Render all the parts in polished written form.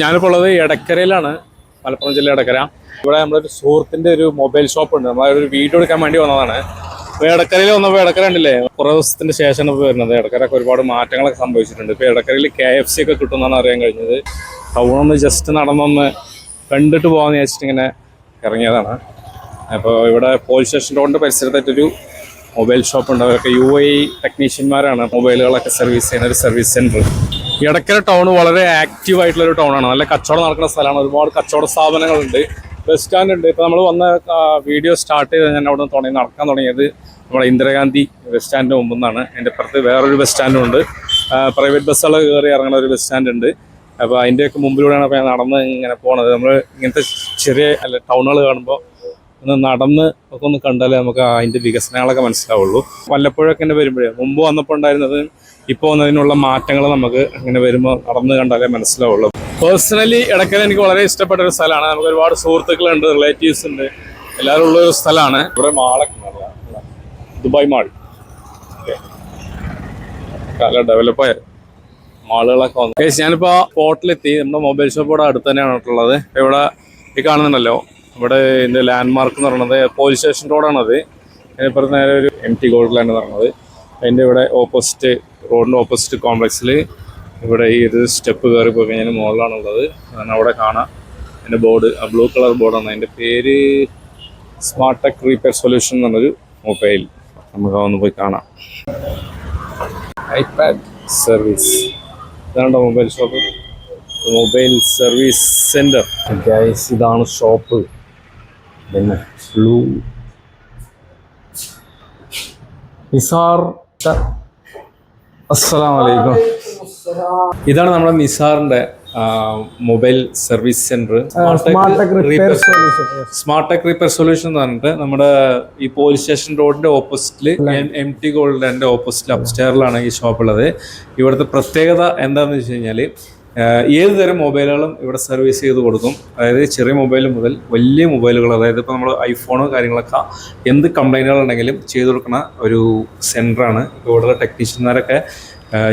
ഞാനിപ്പോൾ ഉള്ളത് എടക്കരയിലാണ്, മലപ്പുറം ജില്ല എടക്കര. ഇവിടെ നമ്മളൊരു സുഹൃത്തിൻ്റെ ഒരു മൊബൈൽ ഷോപ്പ് ഉണ്ട്. നമ്മളൊരു വീഡിയോ എടുക്കാൻ വേണ്ടി വന്നതാണ്. ഇപ്പോൾ എടക്കരയിൽ വന്നപ്പോൾ എടക്കര ഉണ്ടല്ലേ, കുറേ ദിവസത്തിന് ശേഷമാണ് ഇപ്പോൾ വരുന്നത്. എടക്കരൊക്കെ ഒരുപാട് മാറ്റങ്ങളൊക്കെ സംഭവിച്ചിട്ടുണ്ട്. ഇപ്പോൾ എടക്കരയിൽ KFC ഒക്കെ കിട്ടുമെന്നാണ് അറിയാൻ കഴിഞ്ഞത്. ടൗണൊന്ന് ജസ്റ്റ് നടന്നൊന്ന് കണ്ടിട്ട് പോകാമെന്ന് വിചാരിച്ചിട്ട് ഇങ്ങനെ ഇറങ്ങിയതാണ്. അപ്പോൾ ഇവിടെ പോലീസ് സ്റ്റേഷൻ റോഡിൻ്റെ പരിസരത്തായിട്ടൊരു മൊബൈൽ ഷോപ്പ് ഉണ്ട്. അവരൊക്കെ UAE ടെക്നീഷ്യന്മാരാണ് മൊബൈലുകളൊക്കെ സർവീസ് ചെയ്യുന്ന ഒരു സർവീസ് സെൻറ്റർ. എടക്കര ടൗൺ വളരെ ആക്റ്റീവ് ആയിട്ടുള്ളൊരു ടൗണാണ്. നല്ല കച്ചവടം നടക്കുന്ന സ്ഥലമാണ്. ഒരുപാട് കച്ചവട സ്ഥാപനങ്ങളുണ്ട്, ബസ് സ്റ്റാൻഡ് ഉണ്ട്. ഇപ്പോൾ നമ്മൾ വന്ന വീഡിയോ സ്റ്റാർട്ട് ചെയ്ത് ഞാൻ അവിടെ നിന്ന് നടക്കാൻ തുടങ്ങിയത് നമ്മുടെ ഇന്ദിരാഗാന്ധി ബസ് സ്റ്റാൻഡിൻ്റെ മുമ്പിൽ നിന്നാണ്. അതിൻ്റെ അപ്പുറത്ത് വേറൊരു ബസ് സ്റ്റാൻഡും ഉണ്ട്, പ്രൈവറ്റ് ബസ്സുകൾ കയറി ഇറങ്ങുന്ന ഒരു ബസ് സ്റ്റാൻഡ് ഉണ്ട്. അപ്പോൾ അതിൻ്റെയൊക്കെ മുമ്പിലൂടെയാണ് അപ്പോൾ ഞാൻ നടന്ന് ഇങ്ങനെ പോകുന്നത്. നമ്മൾ ഇങ്ങനത്തെ ചെറിയ ടൗണുകൾ കാണുമ്പോൾ ഒന്ന് നടന്ന് ഒക്കെ ഒന്ന് കണ്ടാലേ നമുക്ക് അതിൻ്റെ വികസനങ്ങളൊക്കെ മനസ്സിലാവുള്ളൂ. വല്ലപ്പോഴൊക്കെ തന്നെ വരുമ്പോഴേ, മുമ്പ് വന്നപ്പോൾ ഉണ്ടായിരുന്നത് ഇപ്പോൾ വന്നതിനുള്ള മാറ്റങ്ങൾ നമുക്ക് അങ്ങനെ വരുമ്പോൾ നടന്ന് കണ്ടാലേ മനസ്സിലാവുള്ളൂ. പേഴ്സണലി ഇടയ്ക്കൽ എനിക്ക് വളരെ ഇഷ്ടപ്പെട്ട ഒരു സ്ഥലമാണ്. നമുക്ക് ഒരുപാട് സുഹൃത്തുക്കളുണ്ട്, റിലേറ്റീവ്സ് ഉണ്ട്, എല്ലാവരും ഉള്ളൊരു സ്ഥലമാണ്. ഇവിടെ മാളൊക്കെ ദുബായ് മാൾ, നല്ല ഡെവലപ്പായ മാളുകളൊക്കെ വന്നു. ഞാനിപ്പോൾ ഹോട്ടലെത്തി. നമ്മുടെ മൊബൈൽ ഷോപ്പ് ഇവിടെ അടുത്ത് തന്നെയാണ് ഉള്ളത്. ഇവിടെ ഈ കാണുന്നുണ്ടല്ലോ, ഇവിടെ ഇതിൻ്റെ ലാൻഡ് മാർക്ക് എന്ന് പറയുന്നത് പോലീസ് സ്റ്റേഷൻ റോഡാണത്. അതിനിപ്പുറത്ത് നേരെ ഒരു MT ഗോൾഡ് ലാൻഡ് എന്ന് പറയുന്നത്. അതിൻ്റെ ഇവിടെ ഓപ്പോസിറ്റ്, റോഡിൻ്റെ ഓപ്പോസിറ്റ് കോംപ്ലക്സിൽ ഇവിടെ ഈ ഒരു സ്റ്റെപ്പ് കയറി പോയി കഴിഞ്ഞാൽ മുകളിലാണുള്ളത്. കാരണം അവിടെ കാണാം അതിൻ്റെ ബോർഡ്, ബ്ലൂ കളർ ബോർഡാണ്. അതിൻ്റെ പേര് സ്മാർട്ട് ടെക് റിപ്പയർ സൊല്യൂഷൻ എന്നൊരു മൊബൈൽ. നമുക്ക് അതൊന്ന് പോയി കാണാം. iPad സർവീസ്, ഇതാണോ mobile shop, mobile service centre. Guys, ഇതാണ് ഷോപ്പ്. പിന്നെ ബ്ലൂ നിസാർ, അസ്സലാമു അലൈക്കും. ഇതാണ് നമ്മുടെ നിസാറിന്റെ mobile service centre, smart tech repair solution എന്ന് പറഞ്ഞിട്ട് നമ്മുടെ ഈ പോലീസ് സ്റ്റേഷൻ റോഡിന്റെ ഓപ്പോസിറ്റില് MT ഗോൾഡ് ലാൻഡിന്റെ ഓപ്പോസിറ്റിൽ അപ്സ്റ്റെയറിലാണ് ഈ ഷോപ്പ് ഉള്ളത്. ഇവിടുത്തെ പ്രത്യേകത എന്താണെന്ന് വെച്ച് കഴിഞ്ഞാൽ ഏത് തരം മൊബൈലുകളും ഇവിടെ സർവീസ് ചെയ്ത് കൊടുക്കും. അതായത് ചെറിയ മൊബൈൽ മുതൽ വലിയ മൊബൈലുകൾ, അതായത് ഇപ്പോൾ നമ്മൾ ഐഫോണോ കാര്യങ്ങളൊക്കെ എന്ത് കംപ്ലൈൻറ്റുകളുണ്ടെങ്കിലും ചെയ്ത് കൊടുക്കുന്ന ഒരു സെൻറ്ററാണ്. ഇവിടെയുള്ള ടെക്നീഷ്യന്മാരൊക്കെ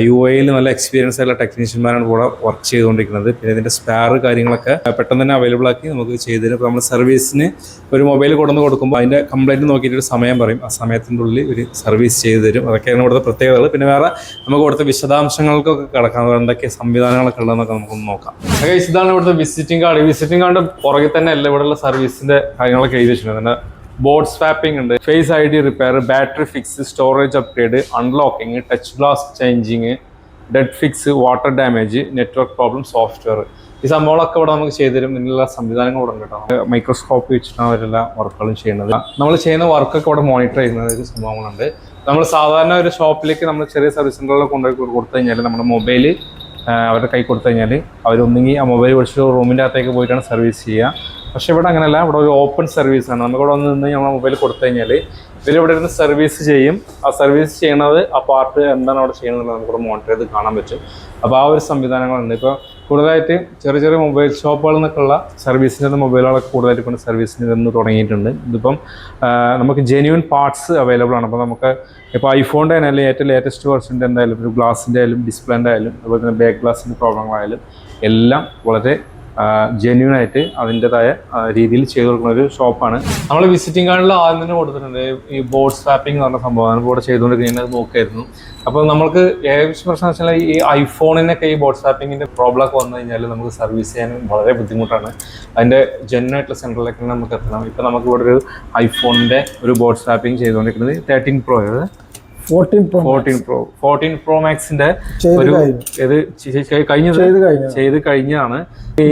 UAE നല്ല എക്സ്പീരിയൻസ് ആയിട്ടുള്ള ടെക്നീഷ്യന്മാരാണ് ഇവിടെ വർക്ക് ചെയ്തുകൊണ്ടിരിക്കുന്നത്. പിന്നെ ഇതിൻ്റെ സ്പെയർ കാര്യങ്ങളൊക്കെ പെട്ടെന്ന് തന്നെ അവൈലബിൾ ആക്കി നമുക്ക് ചെയ്ത് തരും. ഇപ്പോൾ നമ്മൾ സർവീസിന് ഒരു മൊബൈൽ കൊണ്ടുവന്ന് കൊടുക്കുമ്പോൾ അതിൻ്റെ കംപ്ലൈൻറ്റ് നോക്കിയിട്ട് ഒരു സമയം പറയും, ആ സമയത്തിൻ്റെ ഉള്ളിൽ ഒരു സർവീസ് ചെയ്ത് തരും. അതൊക്കെയാണ് ഇവിടുത്തെ പ്രത്യേകതകൾ. പിന്നെ വേറെ നമുക്ക് ഇവിടുത്തെ വിശദാംശങ്ങൾക്കൊക്കെ കിടക്കാം, എന്തൊക്കെ സംവിധാനങ്ങളൊക്കെ ഉള്ളതെന്നൊക്കെ നമുക്കൊന്ന് നോക്കാം. ഓക്കെ, ഇതാണ് ഇവിടുത്തെ വിസിറ്റിംഗ് കാർഡ്. ഈ വിസിറ്റിംഗ് കാർഡ് പുറകെ തന്നെ അല്ല ഇവിടെയുള്ള സർവീസിൻ്റെ കാര്യങ്ങളൊക്കെ എഴുതി വെച്ചിട്ടുണ്ട്. ബോർഡ് സ്വാപ്പിംഗ് ഉണ്ട്, face ID repair, battery fix, storage upgrade, unlocking, touch glass changing, dead fix, water damage, network problem, software. ഈ സംഭവങ്ങളൊക്കെ ഇവിടെ നമുക്ക് ചെയ്തുതരും. ഇതിനുള്ള സംവിധാനങ്ങൾ ഇവിടെ ഉണ്ട് കേട്ടോ. മൈക്രോസ്കോപ്പ് വെച്ചിട്ടാണ് അവരെല്ലാം വർക്കുകളും ചെയ്യുന്നത്. നമ്മൾ ചെയ്യുന്ന വർക്കൊക്കെ ഇവിടെ മോണിറ്റർ ചെയ്യുന്ന ഒരു സംഭവങ്ങളുണ്ട്. നമ്മൾ സാധാരണ ഒരു ഷോപ്പിലേക്ക് നമ്മൾ ചെറിയ സർവീസ് സെൻ്ററുകൾ കൊണ്ടുപോയി കൊടുത്തു കഴിഞ്ഞാൽ നമ്മുടെ മൊബൈൽ അവരുടെ കൈ കൊടുത്തു കഴിഞ്ഞാൽ അവരൊന്നെങ്കിൽ ആ മൊബൈൽ വിളിച്ചിട്ട് റൂമിൻ്റെ അകത്തേക്ക് പോയിട്ടാണ് സർവീസ് ചെയ്യുക. പക്ഷേ ഇവിടെ അങ്ങനെയല്ല, ഇവിടെ ഒരു ഓപ്പൺ സർവീസാണ്. നമുക്കിവിടെ വന്ന് നിന്ന് നമ്മൾ മൊബൈൽ കൊടുത്തു കഴിഞ്ഞാൽ ഇവരിവിടെ ഇരുന്ന് സർവീസ് ചെയ്യും. ആ സർവീസ് ചെയ്യണത് ആ പാർട്ട് എന്താണ് അവിടെ ചെയ്യുന്നത് നമുക്കിവിടെ മോണിറ്റർ ചെയ്ത് കാണാൻ പറ്റും. അപ്പോൾ ആ ഒരു സംവിധാനങ്ങളുണ്ട്. ഇപ്പോൾ കൂടുതലായിട്ട് ചെറിയ ചെറിയ മൊബൈൽ ഷോപ്പുകളിൽ നിന്നൊക്കെയുള്ള സർവീസിൻ്റെ മൊബൈലുകളൊക്കെ കൂടുതലായിട്ട് കൊണ്ട് സർവീസിന് നിന്ന് തുടങ്ങിയിട്ടുണ്ട്. ഇതിപ്പം നമുക്ക് ജെന്യൂൻ പാർട്സ് അവൈലബിൾ ആണ്. അപ്പോൾ നമുക്ക് ഇപ്പോൾ ഐഫോണിൻ്റെ തന്നെ അല്ലെങ്കിൽ ഏറ്റവും ലേറ്റസ്റ്റ് വെർഷൻ്റെ എന്തായാലും ഒരു ഗ്ലാസിൻ്റെ ആയാലും ഡിസ്പ്ലേൻ്റെ ആയാലും അതുപോലെ തന്നെ ബാക്ക് ഗ്ലാസിൻ്റെ പ്രോബ്ലങ്ങളായാലും എല്ലാം വളരെ ജെന്യൂനായിട്ട് അതിൻ്റെതായ രീതിയിൽ ചെയ്തു കൊടുക്കുന്ന ഒരു ഷോപ്പാണ്. നമ്മൾ വിസിറ്റിംഗ് കാർഡിൽ ആദ്യം തന്നെ കൊടുത്തിട്ടുണ്ട് ഈ ബോർഡ് സ്വാപ്പിംഗ് എന്ന് പറഞ്ഞ സംഭവമാണ്. ഇവിടെ ചെയ്തുകൊണ്ടിരിക്കുന്നത് നോക്കായിരുന്നു. അപ്പോൾ നമുക്ക് ഏകദേശം പ്രശ്നം വെച്ചാൽ ഈ ഐഫോണിനൊക്കെ ഈ ബോർഡ് സ്വാപ്പിങ്ങിൻ്റെ പ്രോബ്ലം ഒക്കെ വന്നു കഴിഞ്ഞാൽ നമുക്ക് സർവീസ് ചെയ്യാൻ വളരെ ബുദ്ധിമുട്ടാണ്. അതിൻ്റെ ജെന്യൂനായിട്ടുള്ള സെൻറ്ററിലേക്ക് നമുക്ക് എത്തണം. ഇപ്പോൾ നമുക്ക് ഇവിടെ ഒരു ഐഫോണിൻ്റെ ഒരു ബോർഡ് സ്വാപ്പിംഗ് ചെയ്തുകൊണ്ടിരിക്കുന്നത് 13 Pro, 14 Pro Maxന്റെ ഒരു ഇത് ചെയ്ത് കഴിഞ്ഞാണ്.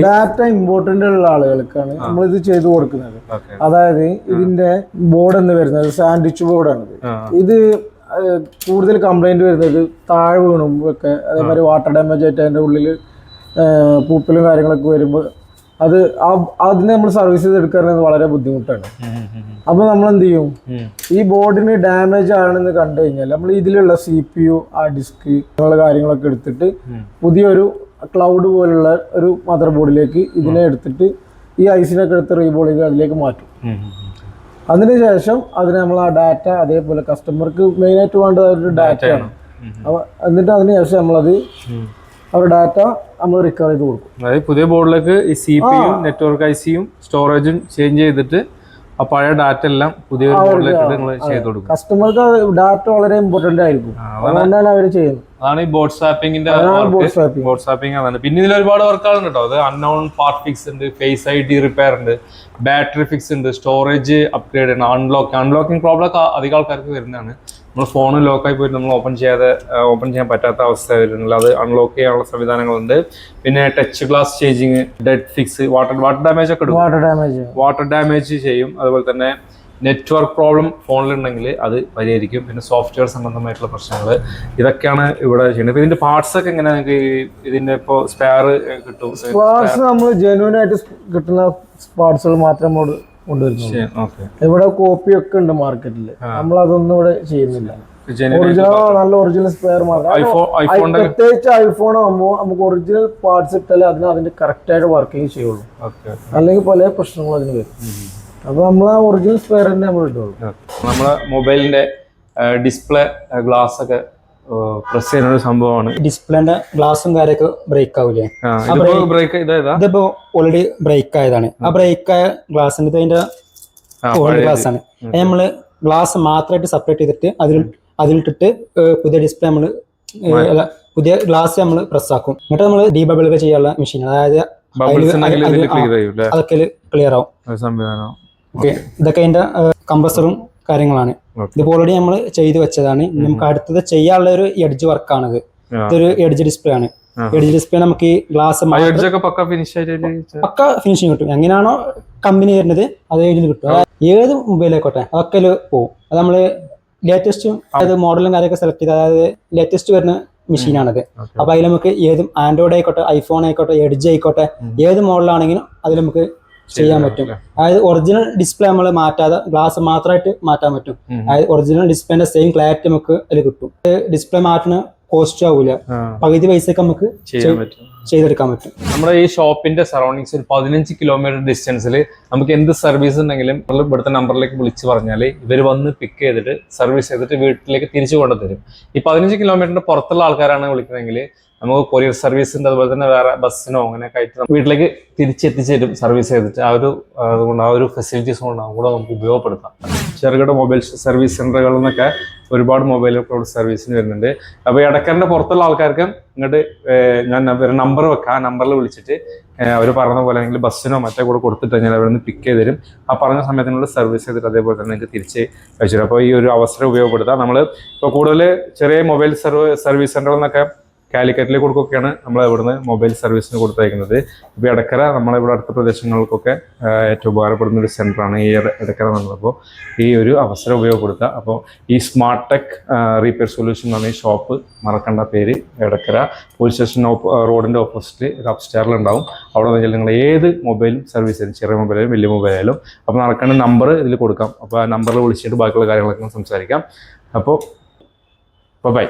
ഡാറ്റ ഇമ്പോർട്ടന്റ് ഉള്ള ആളുകൾക്കാണ് നമ്മൾ ഇത് ചെയ്തു കൊടുക്കുന്നത്. അതായത് ഇതിന്റെ ബോർഡ് എന്ന് വരുന്നത് സാൻഡ്വിച്ച് ബോർഡാണ്. ഇത് കൂടുതൽ കംപ്ലൈന്റ് വരുന്നത് താഴെ വീണും ഒക്കെ, അതേമാതിരി വാട്ടർ ഡാമേജ് ആയിട്ട് അതിന്റെ ഉള്ളിൽ പൂപ്പലും കാര്യങ്ങളൊക്കെ വരുമ്പോൾ അതിനെ നമ്മൾ സർവീസ് ചെയ്തെടുക്കുന്നത് വളരെ ബുദ്ധിമുട്ടാണ്. അപ്പൊ നമ്മൾ എന്ത് ചെയ്യും, ഈ ബോർഡിന് ഡാമേജ് ആണെന്ന് കണ്ടു കഴിഞ്ഞാൽ നമ്മൾ ഇതിലുള്ള CPU, ആ ഡിസ്ക് അങ്ങനെയുള്ള കാര്യങ്ങളൊക്കെ എടുത്തിട്ട് പുതിയൊരു ക്ലൗഡ് പോലുള്ള ഒരു മദർ ബോർഡിലേക്ക് ഇതിനെ എടുത്തിട്ട് ഈ ഐസിനൊക്കെ എടുത്ത് റീബോൾ ചെയ്ത് അതിലേക്ക് മാറ്റും. അതിനുശേഷം അതിന് നമ്മൾ ആ ഡാറ്റ അതേപോലെ കസ്റ്റമർക്ക് മെയിനായിട്ട് വേണ്ടത് ഒരു ഡാറ്റയാണ്. എന്നിട്ട് അതിനുശേഷം നമ്മളത് അവരുടെ ഡാറ്റ നമ്മൾ റിക്കവർ ചെയ്ത് കൊടുക്കും. അതായത് പുതിയ ബോർഡിലേക്ക് ഈ CPU നെറ്റ്വർക്ക് IC-യും സ്റ്റോറേജും ചേഞ്ച് ചെയ്തിട്ട് ആ പഴയ ഡാറ്റ എല്ലാം പുതിയ ബോർഡിലേക്ക് നിങ്ങൾ ചെയ്ത് കൊടുക്കും. കസ്റ്റമർക്ക് ഡാറ്റ വളരെ ഇമ്പോർട്ടന്റ് ആയിരിക്കും, അതുകൊണ്ടാണ് അവർ ചെയ്യുന്നത്. അതാണ് ഈ ബോട്ട് സ്വാപ്പിംഗിന്റെ ബോട്ട് സ്വാപ്പിംഗ് അതാണ്. പിന്നെ ഇതിൽ ഒരുപാട് വർക്കുകളുണ്ട് കേട്ടോ. അത് അൺനോൺ പാർട്ട് ഫിക്സ് ഉണ്ട്, ഫേസ് ID റിപ്പയർ ഉണ്ട്, ബാറ്ററി ഫിക്സ് ഉണ്ട്, സ്റ്റോറേജ് അപ്ഗ്രേഡ് ഉണ്ട്, അൺലോക്കിംഗ് പ്രോബ്ലം ഒക്കെ അധികം ആൾക്കാർക്ക് വരുന്നതാണ്. നമ്മൾ ഫോൺ ലോക്കായി പോയിട്ട് നമ്മൾ ഓപ്പൺ ചെയ്യാൻ പറ്റാത്ത അവസ്ഥ വരുന്നില്ല. അത് അൺലോക്ക് ചെയ്യാനുള്ള സംവിധാനങ്ങളുണ്ട്. പിന്നെ touch glass changing, dead fix, water damage ഒക്കെ വാട്ടർ ഡാമേജ് ചെയ്യും. അതുപോലെ തന്നെ നെറ്റ്വർക്ക് പ്രോബ്ലം ഫോണിലുണ്ടെങ്കിൽ അത് പരിഹരിക്കും. പിന്നെ സോഫ്റ്റ്വെയർ സംബന്ധമായിട്ടുള്ള പ്രശ്നങ്ങൾ ഇതൊക്കെയാണ് ഇവിടെ ചെയ്യുന്നത്. ഇപ്പൊ ഇതിന്റെ പാർട്സ് ഒക്കെ എങ്ങനെ നിങ്ങൾക്ക് ഇതിന്റെ ഇപ്പോൾ സ്പെയർ കിട്ടും? പാർട്സ് നമ്മൾ ജെന്യൂൻ ആയിട്ട് കിട്ടുന്ന പാർട്സുകൾ മാത്രം കൊണ്ടുവരുന്നു. ഇവിടെ കോപ്പി ഒക്കെ ഉണ്ട് മാർക്കറ്റിൽ, നമ്മൾ അതൊന്നും ഇവിടെ ചെയ്യുന്നില്ല. നല്ല ഒറിജിനൽ സ്പെയർ മാത്രം. പ്രത്യേകിച്ച് ഐഫോൺ ആകുമ്പോൾ നമുക്ക് ഒറിജിനൽ പാർട്സ് ഇട്ടാലേ അതിന്റെ കറക്റ്റ് ആയിട്ട് വർക്കിംഗ് ചെയ്യുള്ളൂ, അല്ലെങ്കിൽ പല പ്രശ്നങ്ങളും അതിന് വരും. അപ്പൊ നമ്മൾ ആ ഒറിജിനൽ സ്പെയർ തന്നെ നമ്മൾ ഇട്ടുള്ളൂ. നമ്മളെ മൊബൈലിന്റെ ഡിസ്പ്ലേ ഗ്ലാസ് ഒക്കെ പ്രസ് ചെയ്യുന്ന ഒരു സംഭവമാണ്. ഡിസ്പ്ലേന്റെ ഗ്ലാസും കാര്യമൊക്കെ ബ്രേക്ക് ആവില്ലേ? ഇതിപ്പോ ഓൾറെഡി ബ്രേക്ക് ആയതാണ്. ആ ബ്രേക്ക് ആയ ഗ്ലാസിന്റെ അതിന്റെ ഓൾഡ് ഗ്ലാസ് ആണ്. നമ്മള് ഗ്ലാസ് മാത്രമായിട്ട് സെപ്പറേറ്റ് ചെയ്തിട്ട് അതിലിട്ടിട്ട് പുതിയ ഡിസ്പ്ലേ നമ്മള് പുതിയ ഗ്ലാസ് നമ്മൾ പ്രസ് ആക്കും. എന്നിട്ട് നമ്മൾ ഡീബബിൾ ഒക്കെ ചെയ്യാനുള്ള മെഷീൻ, അതായത് അതൊക്കെ ക്ലിയർ ആവും. ഓക്കെ, ഇതൊക്കെ അതിന്റെ കംപ്രസറും കാര്യങ്ങളാണ്. ഇതിപ്പോ ഓൾറെഡി നമ്മൾ ചെയ്ത് വെച്ചതാണ്. നമുക്ക് അടുത്തത് ചെയ്യാനുള്ള ഒരു എഡ്ജ് വർക്കാണിത്. ഇതൊരു എഡ്ജ് ഡിസ്പ്ലേ ആണ്. എഡ്ജ് ഡിസ്പ്ലേ നമുക്ക് ഈ ഗ്ലാസ് പക്ക ഫിനിഷിങ് കിട്ടും. എങ്ങനെയാണോ കമ്പനി വരുന്നത് അതേ ഇതിൽ കിട്ടും. ഏത് മൊബൈലായിക്കോട്ടെ അതൊക്കെ പോകും. അത് നമ്മള് ലേറ്റസ്റ്റ് അതായത് മോഡലും കാര്യമൊക്കെ സെലക്ട് ചെയ്ത്, അതായത് ലേറ്റസ്റ്റ് വരുന്ന മെഷീനാണത്. അപ്പൊ അതിൽ നമുക്ക് ഏതും ആൻഡ്രോയിഡ് ആയിക്കോട്ടെ, ഐഫോൺ ആയിക്കോട്ടെ, എഡ്ജ് ആയിക്കോട്ടെ, ഏത് മോഡലാണെങ്കിലും അതിൽ നമുക്ക് ചെയ്യാൻ പറ്റും. അതായത് ഒറിജിനൽ ഡിസ്പ്ലേ നമ്മൾ മാറ്റാതെ ഗ്ലാസ് മാത്രമായിട്ട് മാറ്റാൻ പറ്റും. അതായത് ഒറിജിനൽ ഡിസ്പ്ലേന്റെ സെയിം ക്ലാരിറ്റി നമുക്ക് അതിൽ കിട്ടും. ഡിസ്പ്ലേ മാറ്റുന്ന കോസ്റ്റ് ആവൂല, പകുതി പൈസക്ക് നമുക്ക് ചെയ്തെടുക്കാൻ പറ്റും. നമ്മുടെ ഈ ഷോപ്പിന്റെ സറൗണ്ടിങ്സ് ഒരു 15 കിലോമീറ്റർ ഡിസ്റ്റൻസിൽ നമുക്ക് എന്ത് സർവീസ് ഉണ്ടെങ്കിലും ഇവിടുത്തെ നമ്പറിലേക്ക് വിളിച്ച് പറഞ്ഞാൽ ഇവർ വന്ന് പിക്ക് ചെയ്തിട്ട് സർവീസ് ചെയ്തിട്ട് വീട്ടിലേക്ക് തിരിച്ചു കൊണ്ടുതരും. ഈ 15 കിലോമീറ്ററിന്റെ പുറത്തുള്ള ആൾക്കാരാണ് വിളിക്കുന്നതെങ്കിൽ നമുക്ക് കൊറിയർ സർവീസ് ഉണ്ട്, അതുപോലെ തന്നെ വേറെ ബസ്സിനോ അങ്ങനെയൊക്കെ ആയിട്ട് വീട്ടിലേക്ക് തിരിച്ചെത്തിച്ചു തരും സർവീസ് ചെയ്തിട്ട്. അതുകൊണ്ട് ആ ഒരു ഫെസിലിറ്റീസ് കൊണ്ട് കൂടെ നമുക്ക് ഉപയോഗപ്പെടുത്താം. ചെറുകിട മൊബൈൽ സർവീസ് സെന്ററുകളിൽ നിന്നൊക്കെ ഒരുപാട് മൊബൈലുകൾ സർവീസിന് വരുന്നുണ്ട്. അപ്പോൾ ഇടക്കറിന്റെ പുറത്തുള്ള ആൾക്കാർക്ക് ഇങ്ങോട്ട് ഞാൻ നമ്പർ വെക്കാം, ആ നമ്പറിൽ വിളിച്ചിട്ട് അവർ പറഞ്ഞ പോലെ അല്ലെങ്കിൽ ബസ്സിനോ മറ്റേ കൂടെ കൊടുത്തിട്ട് കഴിഞ്ഞാൽ അവിടെ നിന്ന് പിക്ക് ചെയ്ത് തരും. ആ പറഞ്ഞ സമയത്തിനുള്ളിൽ സർവീസ് ചെയ്തിട്ട് അതേപോലെ തന്നെ നിങ്ങൾക്ക് തിരിച്ച് അയച്ചു തരും. അപ്പോൾ ഈ ഒരു അവസരം ഉപയോഗപ്പെടുത്താം. നമ്മൾ ഇപ്പോൾ കൂടുതൽ ചെറിയ മൊബൈൽ സർവീസ് സെന്ററുകളിൽ നിന്നൊക്കെ കാലിക്കറ്റിലേക്ക് കൊടുക്കുകയൊക്കെയാണ് നമ്മൾ ഇവിടുന്ന് മൊബൈൽ സർവീസിന് കൊടുത്തയക്കുന്നത്. ഇപ്പോൾ എടക്കര നമ്മളിവിടെ അടുത്ത പ്രദേശങ്ങൾക്കൊക്കെ ഏറ്റവും ഉപകാരപ്പെടുന്ന ഒരു സെൻ്ററാണ് ഈ എടക്കര എന്നുള്ളത്. അപ്പോൾ ഈ ഒരു അവസരം ഉപയോഗപ്പെടുത്തുക. അപ്പോൾ ഈ സ്മാർട്ട് ടെക് റീപെയർ സൊല്യൂഷൻ എന്ന് പറഞ്ഞ ഈ ഷോപ്പ് മറക്കേണ്ട പേര് എടക്കര പോലീസ് സ്റ്റേഷൻ റോഡിൻ്റെ ഓപ്പോസിറ്റ് ഒരു അപ്സ്റ്റെയറിലുണ്ടാവും. അവിടെ നിന്ന് നിങ്ങൾ ഏത് മൊബൈലും സർവീസ് ചെയ്യും, ചെറിയ മൊബൈലായാലും വലിയ മൊബൈലായാലും. അപ്പോൾ നടക്കേണ്ട നമ്പർ ഇതിൽ കൊടുക്കാം. അപ്പോൾ ആ നമ്പറിൽ വിളിച്ചിട്ട് ബാക്കിയുള്ള കാര്യങ്ങളൊക്കെ സംസാരിക്കാം. അപ്പോൾ ബൈ.